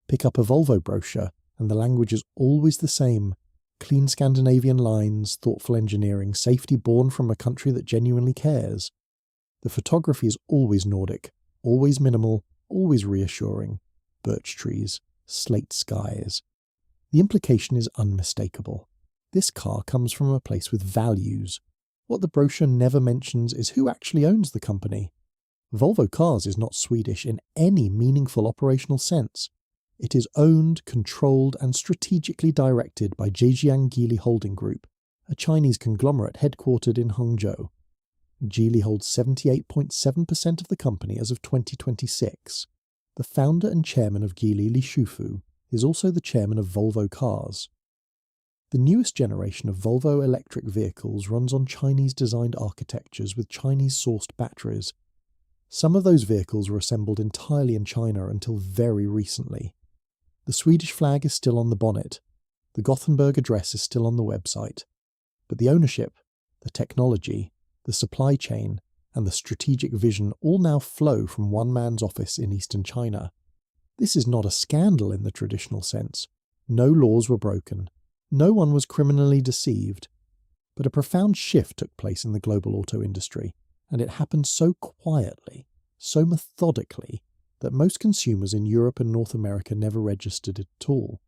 Pick up a Volvo brochure, and the language is always the same. Clean Scandinavian lines, thoughtful engineering, safety born from a country that genuinely cares. The photography is always Nordic, always minimal, always reassuring. Birch trees, slate skies. The implication is unmistakable. This car comes from a place with values. What the brochure never mentions is who actually owns the company. Volvo Cars is not Swedish in any meaningful operational sense. It is owned, controlled and strategically directed by Zhejiang Geely Holding Group, a Chinese conglomerate headquartered in Hangzhou. Geely holds 78.7% of the company as of 2026. The founder and chairman of Geely, Li Shufu, is also the chairman of Volvo Cars. The newest generation of Volvo electric vehicles runs on Chinese-designed architectures with Chinese-sourced batteries. Some of those vehicles were assembled entirely in China until very recently. The Swedish flag is still on the bonnet. The Gothenburg address is still on the website. But the ownership, the technology, the supply chain, and the strategic vision all now flow from one man's office in eastern China. This is not a scandal in the traditional sense. No laws were broken. No one was criminally deceived. But a profound shift took place in the global auto industry, and it happened so quietly, so methodically, that most consumers in Europe and North America never registered it at all.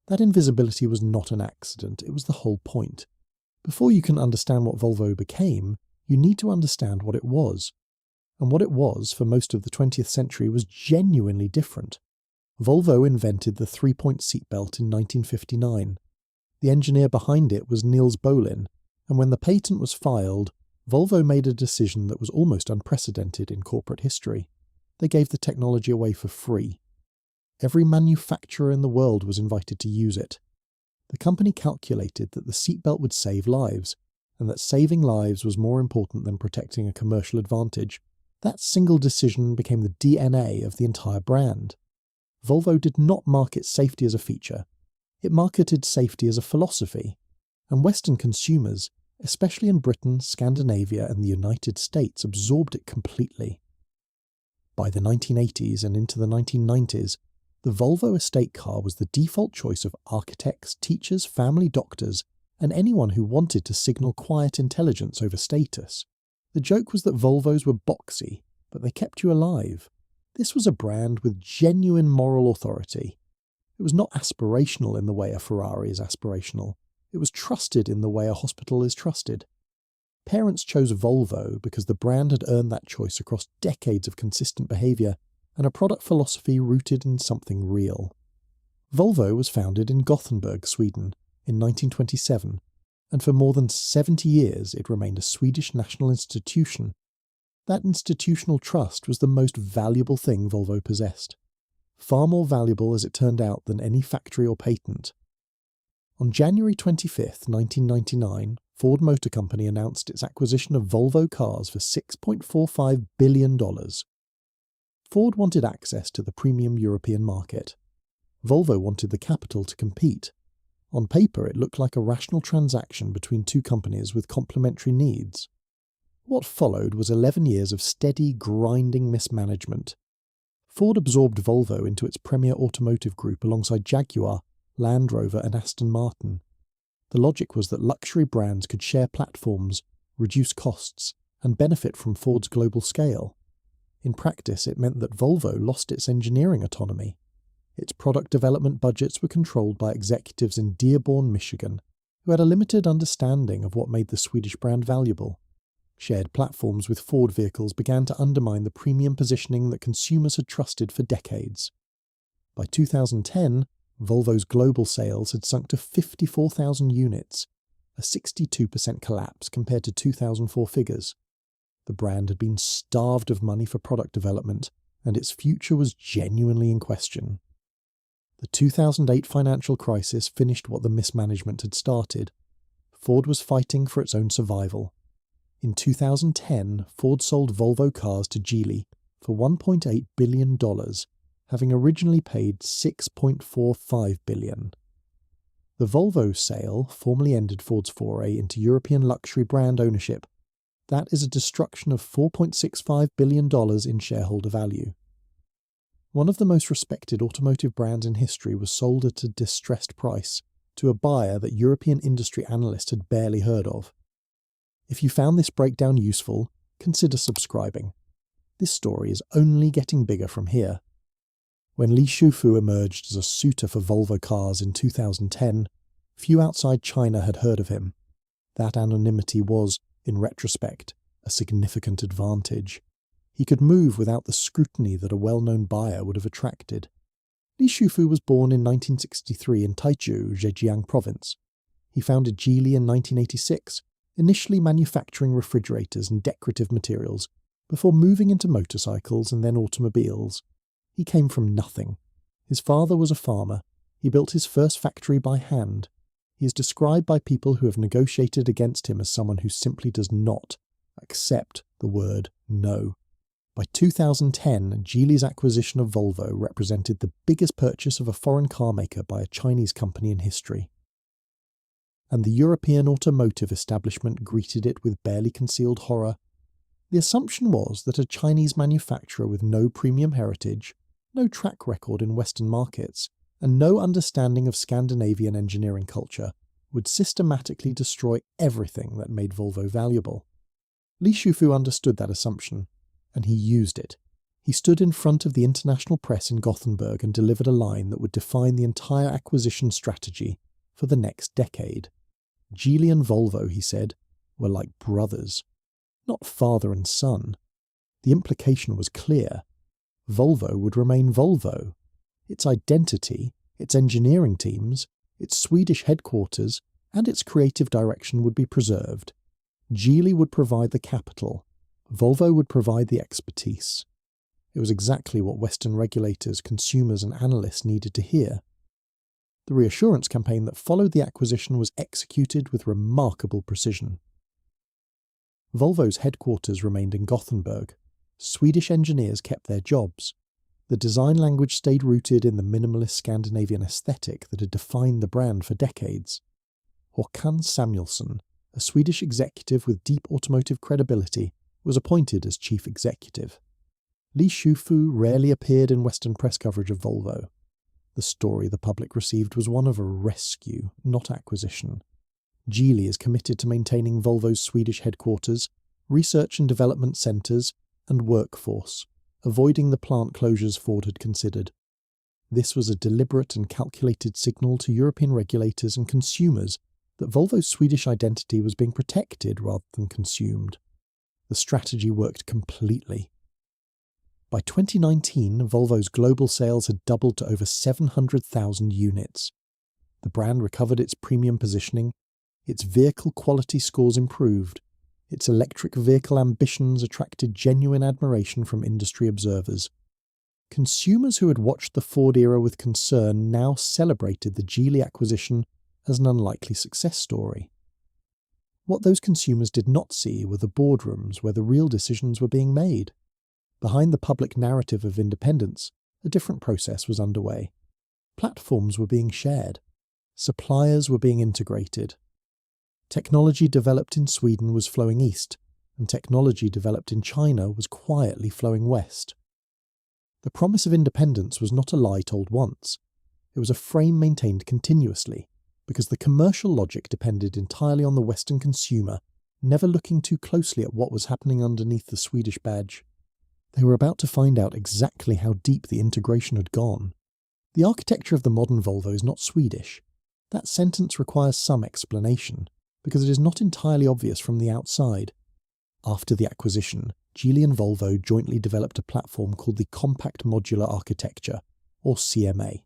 That invisibility was not an accident, it was the whole point. Before you can understand what Volvo became, you need to understand what it was. And what it was for most of the 20th century was genuinely different. Volvo invented the three-point seatbelt in 1959. The engineer behind it was Niels Bohlin, and when the patent was filed, Volvo made a decision that was almost unprecedented in corporate history. They gave the technology away for free. Every manufacturer in the world was invited to use it. The company calculated that the seatbelt would save lives, and that saving lives was more important than protecting a commercial advantage. That single decision became the DNA of the entire brand. Volvo did not market safety as a feature. It marketed safety as a philosophy, and Western consumers, especially in Britain, Scandinavia and the United States, absorbed it completely. By the 1980s and into the 1990s, the Volvo estate car was the default choice of architects, teachers, family doctors, and anyone who wanted to signal quiet intelligence over status. The joke was that Volvos were boxy, but they kept you alive. This was a brand with genuine moral authority. It was not aspirational in the way a Ferrari is aspirational. It was trusted in the way a hospital is trusted. Parents chose Volvo because the brand had earned that choice across decades of consistent behaviour and a product philosophy rooted in something real. Volvo was founded in Gothenburg, Sweden, in 1927, and for more than 70 years it remained a Swedish national institution. That institutional trust was the most valuable thing Volvo possessed. Far more valuable, as it turned out, than any factory or patent. On January 25, 1999, Ford Motor Company announced its acquisition of Volvo Cars for $6.45 billion. Ford wanted access to the premium European market. Volvo wanted the capital to compete. On paper, it looked like a rational transaction between two companies with complementary needs. What followed was 11 years of steady, grinding mismanagement. Ford absorbed Volvo into its premier automotive group alongside Jaguar, Land Rover and Aston Martin. The logic was that luxury brands could share platforms, reduce costs, and benefit from Ford's global scale. In practice, it meant that Volvo lost its engineering autonomy. Its product development budgets were controlled by executives in Dearborn, Michigan, who had a limited understanding of what made the Swedish brand valuable. Shared platforms with Ford vehicles began to undermine the premium positioning that consumers had trusted for decades. By 2010, Volvo's global sales had sunk to 54,000 units, a 62% collapse compared to 2004 figures. The brand had been starved of money for product development, and its future was genuinely in question. The 2008 financial crisis finished what the mismanagement had started. Ford was fighting for its own survival. In 2010, Ford sold Volvo Cars to Geely for $1.8 billion, having originally paid $6.45 billion. The Volvo sale formally ended Ford's foray into European luxury brand ownership. That is a destruction of $4.65 billion in shareholder value. One of the most respected automotive brands in history was sold at a distressed price to a buyer that European industry analysts had barely heard of. If you found this breakdown useful, consider subscribing. This story is only getting bigger from here. When Li Shufu emerged as a suitor for Volvo cars in 2010, few outside China had heard of him. That anonymity was, in retrospect, a significant advantage. He could move without the scrutiny that a well-known buyer would have attracted. Li Shufu was born in 1963 in Taichu, Zhejiang province. He founded Geely in 1986, initially manufacturing refrigerators and decorative materials, before moving into motorcycles and then automobiles. He came from nothing. His father was a farmer. He built his first factory by hand. He is described by people who have negotiated against him as someone who simply does not accept the word no. By 2010, Geely's acquisition of Volvo represented the biggest purchase of a foreign car maker by a Chinese company in history. And the European automotive establishment greeted it with barely concealed horror. The assumption was that a Chinese manufacturer with no premium heritage, no track record in Western markets, and no understanding of Scandinavian engineering culture would systematically destroy everything that made Volvo valuable. Li Shufu understood that assumption, and he used it. He stood in front of the international press in Gothenburg and delivered a line that would define the entire acquisition strategy for the next decade. Geely and Volvo, he said, were like brothers, not father and son. The implication was clear. Volvo would remain Volvo. Its identity, its engineering teams, its Swedish headquarters, and its creative direction would be preserved. Geely would provide the capital. Volvo would provide the expertise. It was exactly what Western regulators, consumers, and analysts needed to hear. The reassurance campaign that followed the acquisition was executed with remarkable precision. Volvo's headquarters remained in Gothenburg. Swedish engineers kept their jobs. The design language stayed rooted in the minimalist Scandinavian aesthetic that had defined the brand for decades. Håkan Samuelsson, a Swedish executive with deep automotive credibility, was appointed as chief executive. Li Shufu rarely appeared in Western press coverage of Volvo. The story the public received was one of a rescue, not acquisition. Geely is committed to maintaining Volvo's Swedish headquarters, research and development centres, and workforce, avoiding the plant closures Ford had considered. This was a deliberate and calculated signal to European regulators and consumers that Volvo's Swedish identity was being protected rather than consumed. The strategy worked completely. By 2019, Volvo's global sales had doubled to over 700,000 units. The brand recovered its premium positioning, its vehicle quality scores improved, its electric vehicle ambitions attracted genuine admiration from industry observers. Consumers who had watched the Ford era with concern now celebrated the Geely acquisition as an unlikely success story. What those consumers did not see were the boardrooms where the real decisions were being made. Behind the public narrative of independence, a different process was underway. Platforms were being shared. Suppliers were being integrated. Technology developed in Sweden was flowing east, and technology developed in China was quietly flowing west. The promise of independence was not a lie told once. It was a frame maintained continuously, because the commercial logic depended entirely on the Western consumer, never looking too closely at what was happening underneath the Swedish badge. They were about to find out exactly how deep the integration had gone. The architecture of the modern Volvo is not Swedish. That sentence requires some explanation, because it is not entirely obvious from the outside. After the acquisition, Geely and Volvo jointly developed a platform called the Compact Modular Architecture, or CMA.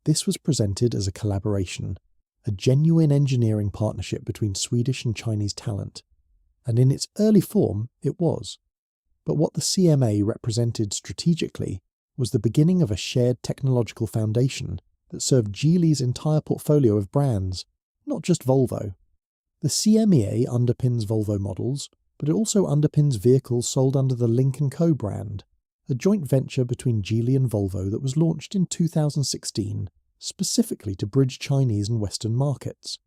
This was presented as a collaboration, a genuine engineering partnership between Swedish and Chinese talent, and in its early form it was. But what the CMA represented strategically was the beginning of a shared technological foundation that served Geely's entire portfolio of brands, not just Volvo. The CMEA underpins Volvo models, but it also underpins vehicles sold under the Lynk & Co brand, a joint venture between Geely and Volvo that was launched in 2016, specifically to bridge Chinese and Western markets.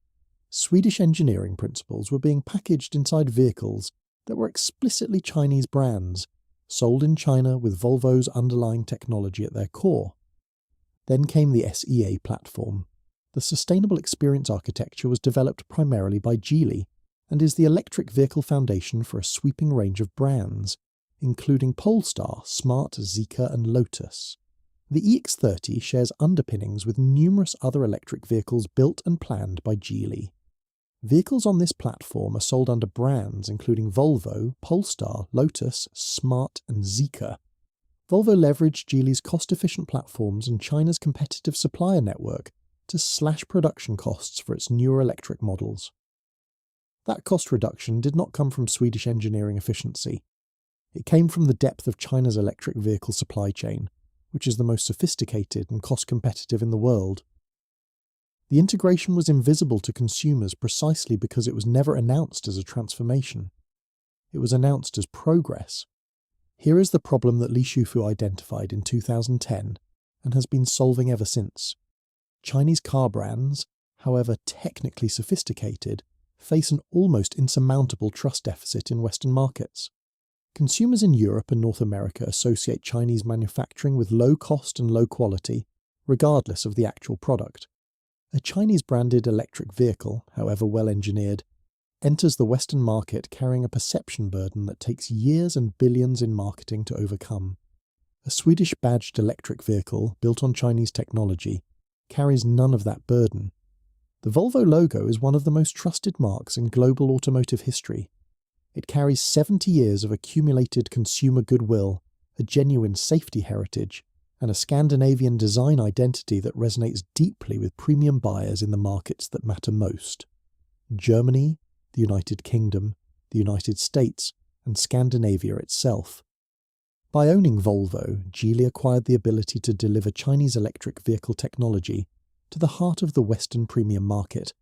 Swedish engineering principles were being packaged inside vehicles that were explicitly Chinese brands, sold in China with Volvo's underlying technology at their core. Then came the SEA platform. The sustainable experience architecture was developed primarily by Geely and is the electric vehicle foundation for a sweeping range of brands, including Polestar, Smart, Zeekr and Lotus. The EX30 shares underpinnings with numerous other electric vehicles built and planned by Geely. Vehicles on this platform are sold under brands including Volvo, Polestar, Lotus, Smart and Zeekr. Volvo leveraged Geely's cost-efficient platforms and China's competitive supplier network to slash production costs for its newer electric models. That cost reduction did not come from Swedish engineering efficiency. It came from the depth of China's electric vehicle supply chain, which is the most sophisticated and cost-competitive in the world. The integration was invisible to consumers precisely because it was never announced as a transformation. It was announced as progress. Here is the problem that Li Shufu identified in 2010 and has been solving ever since. Chinese car brands, however technically sophisticated, face an almost insurmountable trust deficit in Western markets. Consumers in Europe and North America associate Chinese manufacturing with low cost and low quality, regardless of the actual product. A Chinese-branded electric vehicle, however well engineered, enters the Western market carrying a perception burden that takes years and billions in marketing to overcome. A Swedish-badged electric vehicle built on Chinese technology carries none of that burden. The Volvo logo is one of the most trusted marks in global automotive history. It carries 70 years of accumulated consumer goodwill, a genuine safety heritage, and a Scandinavian design identity that resonates deeply with premium buyers in the markets that matter most: Germany, the United Kingdom, the United States, and Scandinavia itself. By owning Volvo, Geely acquired the ability to deliver Chinese electric vehicle technology to the heart of the Western premium market,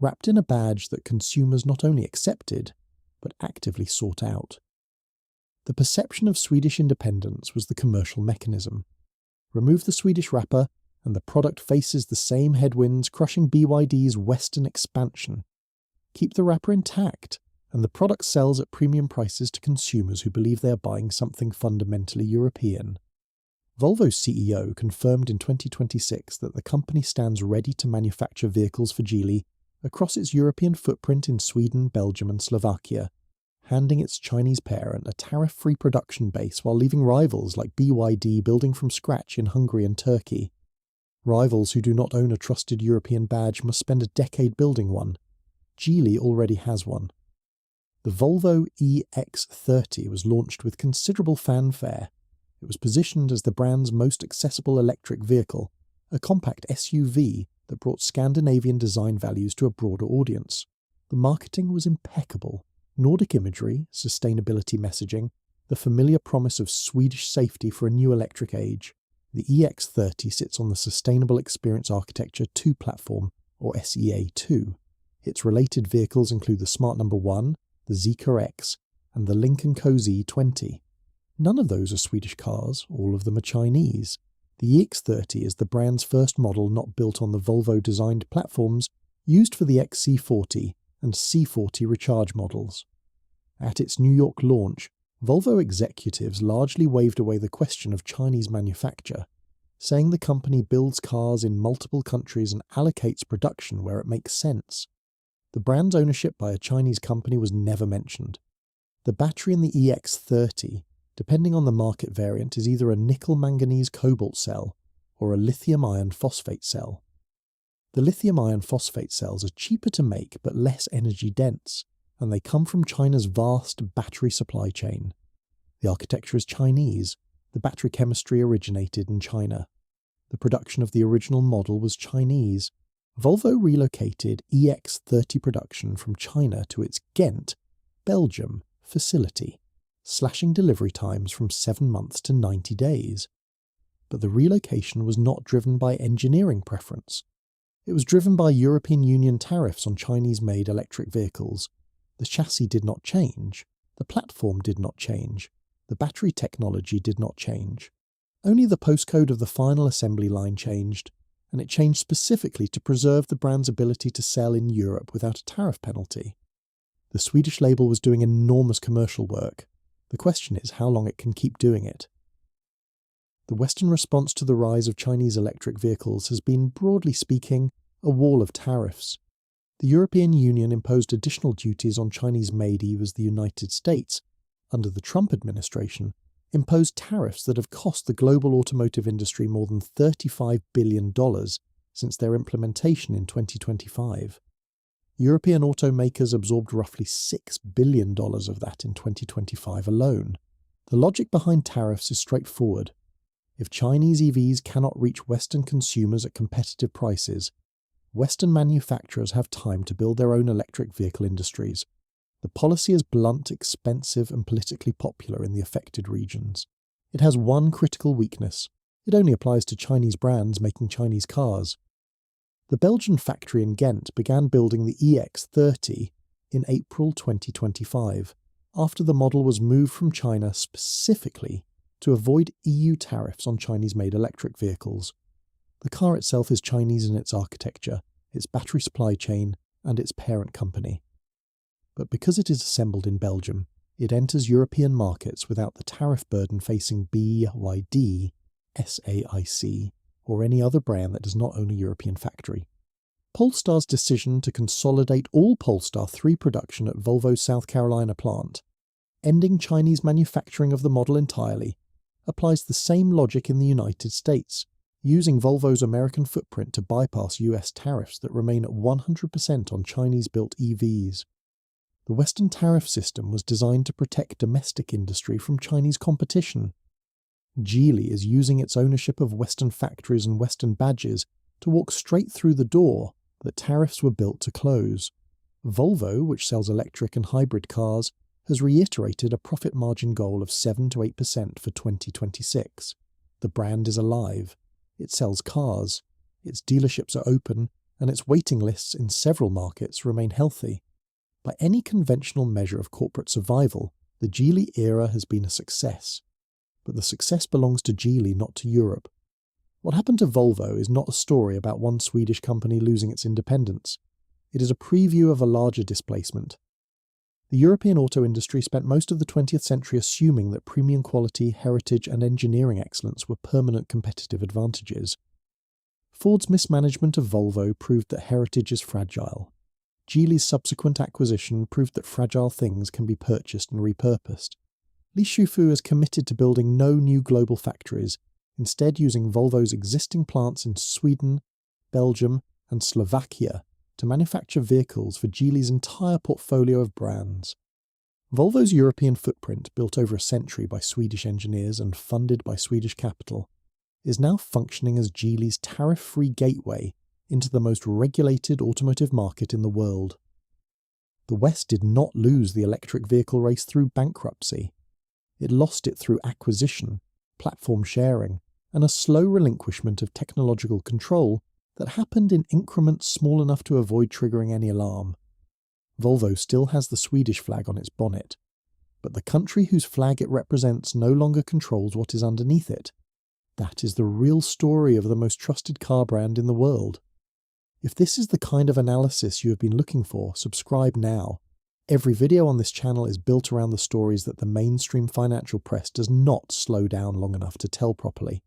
wrapped in a badge that consumers not only accepted, but actively sought out. The perception of Swedish independence was the commercial mechanism. Remove the Swedish wrapper, and the product faces the same headwinds crushing BYD's Western expansion. Keep the wrapper intact, and the product sells at premium prices to consumers who believe they are buying something fundamentally European. Volvo's CEO confirmed in 2026 that the company stands ready to manufacture vehicles for Geely across its European footprint in Sweden, Belgium and Slovakia, handing its Chinese parent a tariff-free production base while leaving rivals like BYD building from scratch in Hungary and Turkey. Rivals who do not own a trusted European badge must spend a decade building one. Geely already has one. The Volvo EX30 was launched with considerable fanfare. It was positioned as the brand's most accessible electric vehicle, a compact SUV that brought Scandinavian design values to a broader audience. The marketing was impeccable. Nordic imagery, sustainability messaging, the familiar promise of Swedish safety for a new electric age. The EX30 sits on the Sustainable Experience Architecture 2 platform, or SEA2. Its related vehicles include the Smart No. 1, the Zeekr X, and the Lynk & Co Z20. None of those are Swedish cars, all of them are Chinese. The EX30 is the brand's first model not built on the Volvo-designed platforms used for the XC40 and C40 Recharge models. At its New York launch, Volvo executives largely waved away the question of Chinese manufacture, saying the company builds cars in multiple countries and allocates production where it makes sense. The brand's ownership by a Chinese company was never mentioned. The battery in the EX30, depending on the market variant, is either a nickel-manganese-cobalt cell or a lithium iron phosphate cell. The lithium iron phosphate cells are cheaper to make but less energy dense, and they come from China's vast battery supply chain. The architecture is Chinese. The battery chemistry originated in China. The production of the original model was Chinese. Volvo relocated EX30 production from China to its Ghent, Belgium, facility, slashing delivery times from 7 months to 90 days. But the relocation was not driven by engineering preference. It was driven by European Union tariffs on Chinese-made electric vehicles. The chassis did not change. The platform did not change. The battery technology did not change. Only the postcode of the final assembly line changed, and it changed specifically to preserve the brand's ability to sell in Europe without a tariff penalty. The Swedish label was doing enormous commercial work. The question is how long it can keep doing it. The Western response to the rise of Chinese electric vehicles has been, broadly speaking, a wall of tariffs. The European Union imposed additional duties on Chinese-made EVs as the United States, under the Trump administration, imposed tariffs that have cost the global automotive industry more than $35 billion since their implementation in 2025. European automakers absorbed roughly $6 billion of that in 2025 alone. The logic behind tariffs is straightforward. If Chinese EVs cannot reach Western consumers at competitive prices, Western manufacturers have time to build their own electric vehicle industries. The policy is blunt, expensive, and politically popular in the affected regions. It has one critical weakness. It only applies to Chinese brands making Chinese cars. The Belgian factory in Ghent began building the EX30 in April 2025, after the model was moved from China specifically to avoid EU tariffs on Chinese-made electric vehicles. The car itself is Chinese in its architecture, its battery supply chain, and its parent company. But because it is assembled in Belgium, it enters European markets without the tariff burden facing BYD, SAIC, or any other brand that does not own a European factory. Polestar's decision to consolidate all Polestar 3 production at Volvo's South Carolina plant, ending Chinese manufacturing of the model entirely, applies the same logic in the United States, using Volvo's American footprint to bypass US tariffs that remain at 100% on Chinese-built EVs. The Western tariff system was designed to protect domestic industry from Chinese competition. Geely is using its ownership of Western factories and Western badges to walk straight through the door that tariffs were built to close. Volvo, which sells electric and hybrid cars, has reiterated a profit margin goal of 7 to 8% for 2026. The brand is alive. It sells cars. Its dealerships are open, and its waiting lists in several markets remain healthy. By any conventional measure of corporate survival, the Geely era has been a success. But the success belongs to Geely, not to Europe. What happened to Volvo is not a story about one Swedish company losing its independence. It is a preview of a larger displacement. The European auto industry spent most of the 20th century assuming that premium quality, heritage, and engineering excellence were permanent competitive advantages. Ford's mismanagement of Volvo proved that heritage is fragile. Geely's subsequent acquisition proved that fragile things can be purchased and repurposed. Li Shufu is committed to building no new global factories, instead using Volvo's existing plants in Sweden, Belgium, and Slovakia to manufacture vehicles for Geely's entire portfolio of brands. Volvo's European footprint, built over a century by Swedish engineers and funded by Swedish capital, is now functioning as Geely's tariff-free gateway into the most regulated automotive market in the world. The West did not lose the electric vehicle race through bankruptcy. It lost it through acquisition, platform sharing, and a slow relinquishment of technological control that happened in increments small enough to avoid triggering any alarm. Volvo still has the Swedish flag on its bonnet, but the country whose flag it represents no longer controls what is underneath it. That is the real story of the most trusted car brand in the world. If this is the kind of analysis you have been looking for, subscribe now. Every video on this channel is built around the stories that the mainstream financial press does not slow down long enough to tell properly.